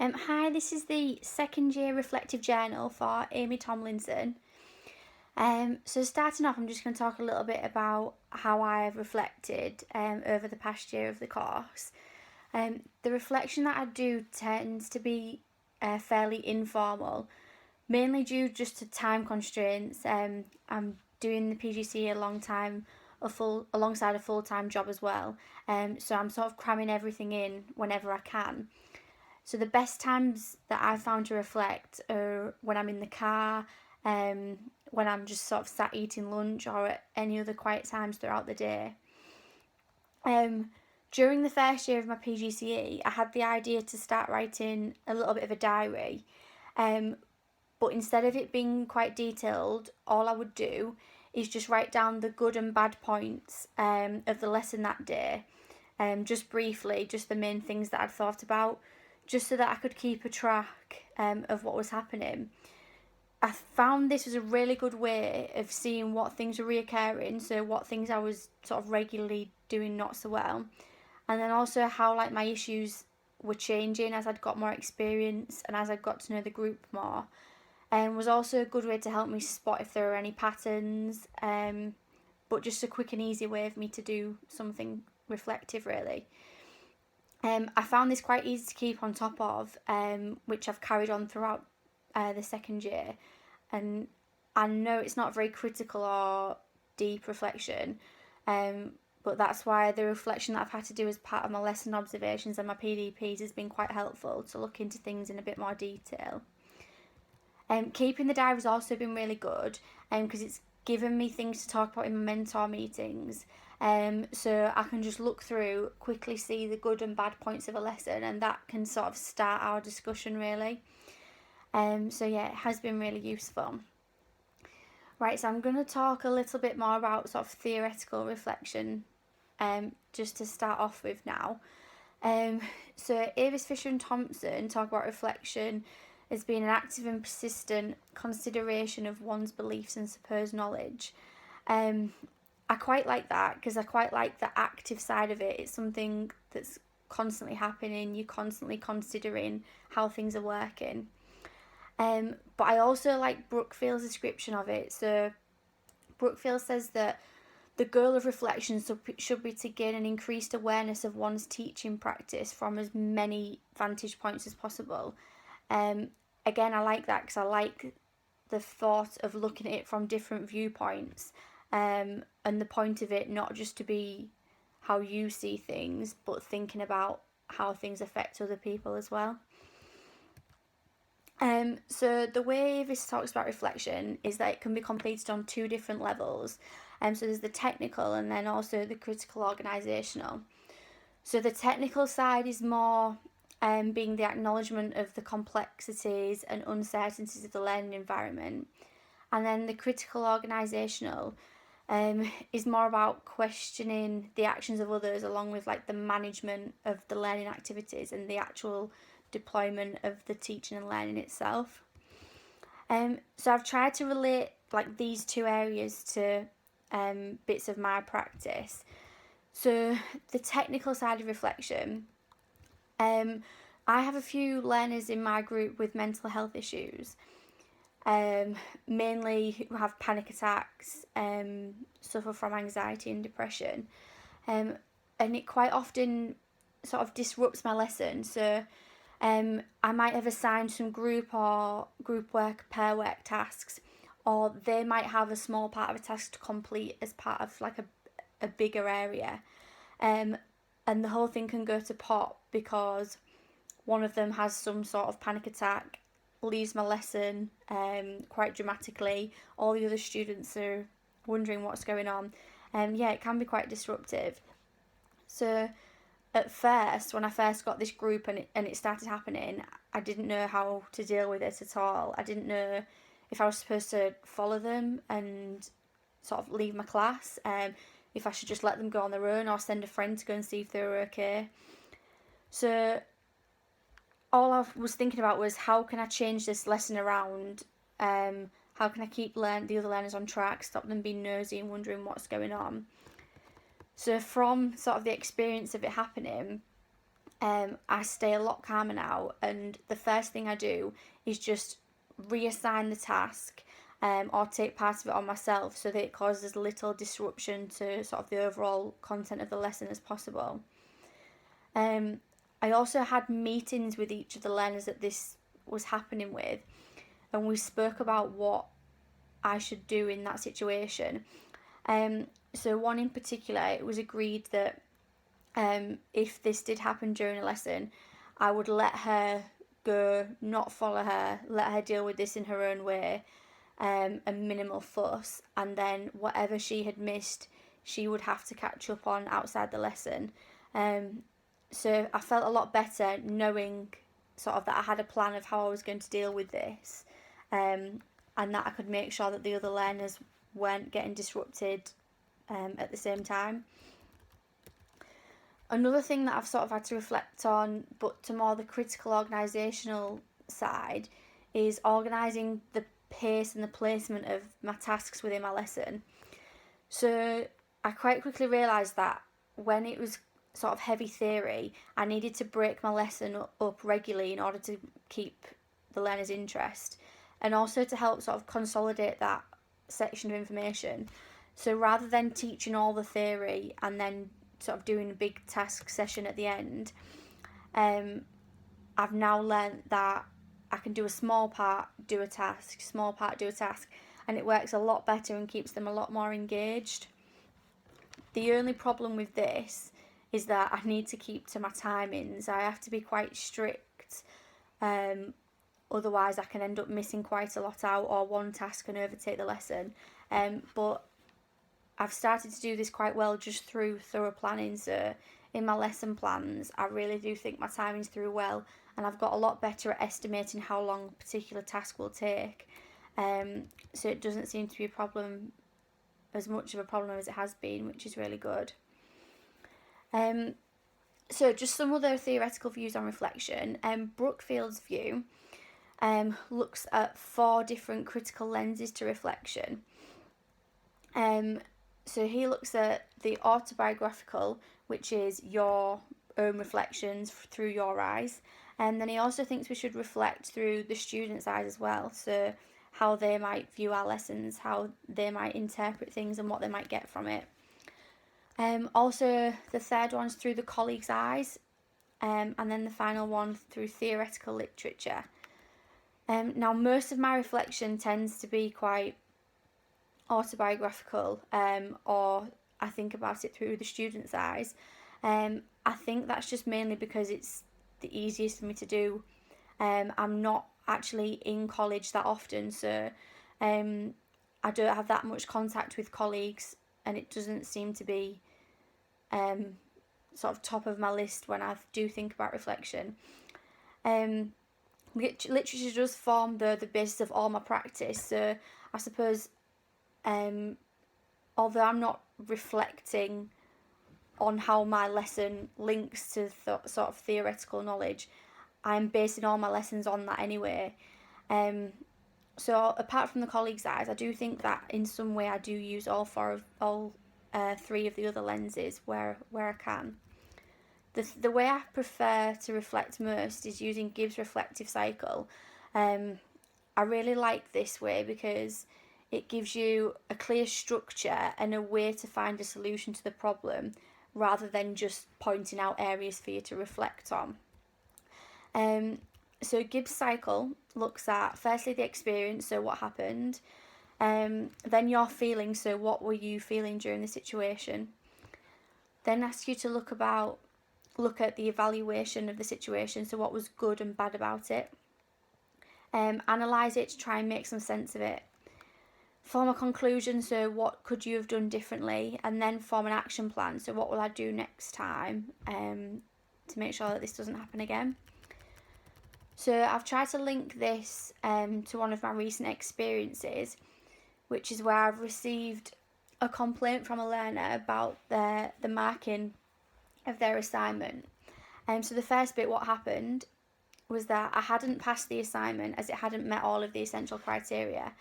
Hi, this is the second year reflective journal for Amy Tomlinson. So starting off, I'm just going to talk a little bit about how I've reflected over the past year of the course. The reflection that I do tends to be fairly informal, mainly due just to time constraints. I'm doing the PGCE alongside a full-time job as well. So I'm sort of cramming everything in whenever I can. So the best times that I've found to reflect are when I'm in the car, when I'm just sort of sat eating lunch, or at any other quiet times throughout the day. During the first year of my PGCE, I had the idea to start writing a little bit of a diary. But instead of it being quite detailed, all I would do is just write down the good and bad points of the lesson that day, just briefly, just the main things that I'd thought about, just so that I could keep a track of what was happening. I found this was a really good way of seeing what things were reoccurring, so what things I was sort of regularly doing not so well, and then also how like my issues were changing as I'd got more experience and as I got to know the group more. And was also a good way to help me spot if there were any patterns, but just a quick and easy way of me to do something reflective, really. I found this quite easy to keep on top of, which I've carried on throughout the second year. And I know it's not very critical or deep reflection, but that's why the reflection that I've had to do as part of my lesson observations and my PDPs has been quite helpful to look into things in a bit more detail. Keeping the diary has also been really good because it's given me things to talk about in my mentor meetings. So I can just look through, quickly see the good and bad points of a lesson, and that can sort of start our discussion really. So yeah, it has been really useful. Right, so I'm going to talk a little bit more about sort of theoretical reflection, just to start off with now. So Avis, Fisher and Thompson talk about reflection as being an active and persistent consideration of one's beliefs and supposed knowledge. I quite like that because I quite like the active side of it. It's something that's constantly happening. You're constantly considering how things are working. But I also like Brookfield's description of it. So Brookfield says that the goal of reflection should be to gain an increased awareness of one's teaching practice from as many vantage points as possible. Again, I like that because I like the thought of looking at it from different viewpoints, and the point of it not just to be how you see things, but thinking about how things affect other people as well. So the way this talks about reflection is that it can be completed on two different levels. So there's the technical and then also the critical organisational. So the technical side is more being the acknowledgement of the complexities and uncertainties of the learning environment. And then the critical organisational is more about questioning the actions of others along with like the management of the learning activities and the actual deployment of the teaching and learning itself. So I've tried to relate like these two areas to bits of my practice. So the technical side of reflection, I have a few learners in my group with mental health issues, mainly who have panic attacks, suffer from anxiety and depression, and it quite often sort of disrupts my lesson. So I might have assigned some group work, pair work tasks, or they might have a small part of a task to complete as part of like a bigger area. And the whole thing can go to pot because one of them has some sort of panic attack, leaves my lesson quite dramatically. All the other students are wondering what's going on. Yeah, it can be quite disruptive. So at first, when I first got this group and it started happening, I didn't know how to deal with it at all. I didn't know if I was supposed to follow them and sort of leave my class, if I should just let them go on their own or send a friend to go and see if they were okay. So all I was thinking about was how can I change this lesson around? How can I keep the other learners on track, stop them being nosy and wondering what's going on? So from sort of the experience of it happening, I stay a lot calmer now, and the first thing I do is just reassign the task, or take part of it on myself so that it causes as little disruption to sort of the overall content of the lesson as possible. Um, I also had meetings with each of the learners that this was happening with, and we spoke about what I should do in that situation. So one in particular, it was agreed that if this did happen during a lesson, I would let her go, not follow her, let her deal with this in her own way, a minimal fuss, and then whatever she had missed, she would have to catch up on outside the lesson. So I felt a lot better knowing sort of that I had a plan of how I was going to deal with this, and that I could make sure that the other learners weren't getting disrupted at the same time. Another thing that I've sort of had to reflect on, but to more the critical organisational side, is organising the pace and the placement of my tasks within my lesson. So I quite quickly realised that when it was sort of heavy theory, I needed to break my lesson up regularly in order to keep the learner's interest, and also to help sort of consolidate that section of information. So rather than teaching all the theory and then sort of doing a big task session at the end, I've now learned that I can do a small part, do a task, small part, do a task, and it works a lot better and keeps them a lot more engaged. The only problem with this is that I need to keep to my timings. I have to be quite strict, otherwise I can end up missing quite a lot out, or one task can overtake the lesson. But I've started to do this quite well just through thorough planning. So in my lesson plans, I really do think my timing's through well, and I've got a lot better at estimating how long a particular task will take. So it doesn't seem to be a problem, as much of a problem as it has been, which is really good. So just some other theoretical views on reflection. Brookfield's view looks at 4 different critical lenses to reflection. So he looks at the autobiographical, which is your own reflections through your eyes, and then he also thinks we should reflect through the student's eyes as well, so how they might view our lessons, how they might interpret things and what they might get from it. Also, the third one's through the colleague's eyes, and then the final one through theoretical literature. Now, most of my reflection tends to be quite autobiographical, or I think about it through the student's eyes. I think that's just mainly because it's the easiest for me to do. I'm not actually in college that often, so I don't have that much contact with colleagues, and it doesn't seem to be sort of top of my list when I do think about reflection. Literature does form the basis of all my practice, so I suppose although I'm not reflecting on how my lesson links to sort of theoretical knowledge, I'm basing all my lessons on that anyway. So apart from the colleagues' eyes, I do think that in some way I do use all 3 of the other lenses where I can. The way I prefer to reflect most is using Gibbs' reflective cycle. I really like this way because it gives you a clear structure and a way to find a solution to the problem, rather than just pointing out areas for you to reflect on. So Gibbs' cycle looks at firstly the experience, so what happened, then your feelings, so what were you feeling during the situation, then asks you to look at the evaluation of the situation, so what was good and bad about it, analyse it to try and make some sense of it, form a conclusion, so what could you have done differently, and then form an action plan, so what will I do next time to make sure that this doesn't happen again. So I've tried to link this to one of my recent experiences, which is where I've received a complaint from a learner about the marking of their assignment. So the first bit, what happened was that I hadn't passed the assignment as it hadn't met all of the essential criteria.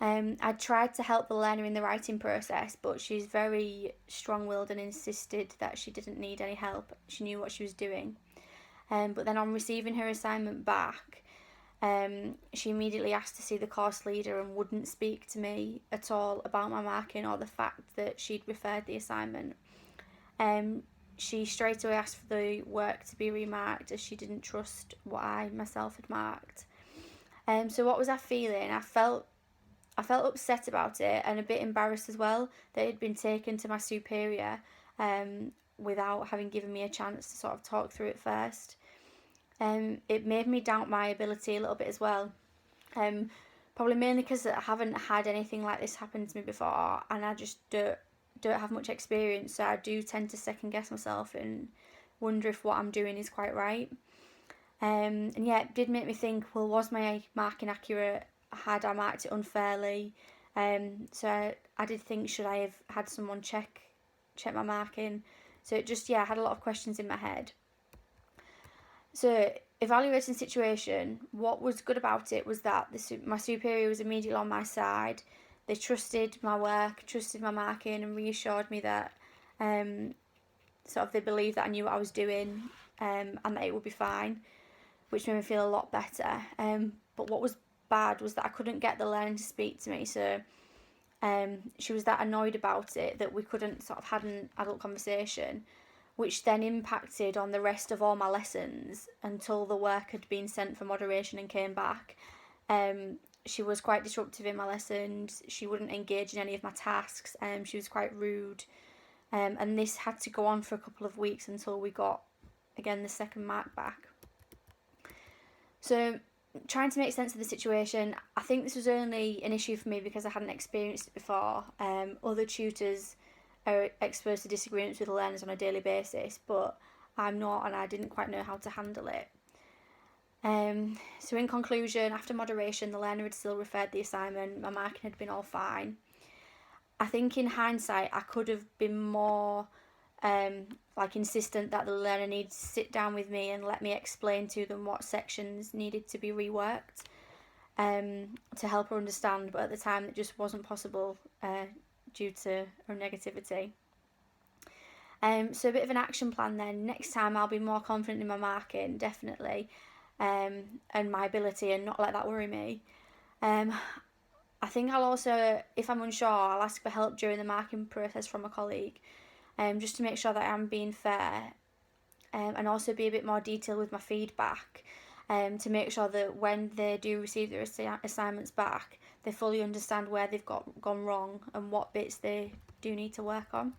I tried to help the learner in the writing process, but she's very strong-willed and insisted that she didn't need any help. She knew what she was doing. But then on receiving her assignment back, she immediately asked to see the course leader and wouldn't speak to me at all about my marking or the fact that she'd referred the assignment. She straight away asked for the work to be remarked as she didn't trust what I myself had marked. So what was I feeling? I felt upset about it and a bit embarrassed as well that it had been taken to my superior without having given me a chance to sort of talk through it first. It made me doubt my ability a little bit as well. Probably mainly because I haven't had anything like this happen to me before, and I just don't have much experience, so I do tend to second guess myself and wonder if what I'm doing is quite right. And yeah, it did make me think, well, was my marking accurate? Had I marked it unfairly? So I did think, should I have had someone check my marking? So it just, yeah, I had a lot of questions in my head. So evaluating the situation, what was good about it was that my superior was immediately on my side. They trusted my work, trusted my marking, and reassured me that sort of they believed that I knew what I was doing and that it would be fine, which made me feel a lot better. But what was bad was that I couldn't get the learner to speak to me, so she was that annoyed about it that we couldn't sort of had an adult conversation, which then impacted on the rest of all my lessons until the work had been sent for moderation and came back. She was quite disruptive in my lessons. She wouldn't engage in any of my tasks. She was quite rude. And this had to go on for a couple of weeks until we got, again, the second mark back. So trying to make sense of the situation, I think this was only an issue for me because I hadn't experienced it before. Other tutors are exposed to disagreements with the learners on a daily basis, but I'm not, and I didn't quite know how to handle it. So in conclusion, after moderation, the learner had still referred the assignment, my marking had been all fine. I think in hindsight, I could have been more insistent that the learner needs to sit down with me and let me explain to them what sections needed to be reworked to help her understand, but at the time it just wasn't possible due to her negativity. So a bit of an action plan then. Next time I'll be more confident in my marking, definitely, and my ability, and not let that worry me. I think I'll also, if I'm unsure, I'll ask for help during the marking process from a colleague, just to make sure that I'm being fair, and also be a bit more detailed with my feedback, to make sure that when they do receive their assignments back, they fully understand where they've gone wrong and what bits they do need to work on.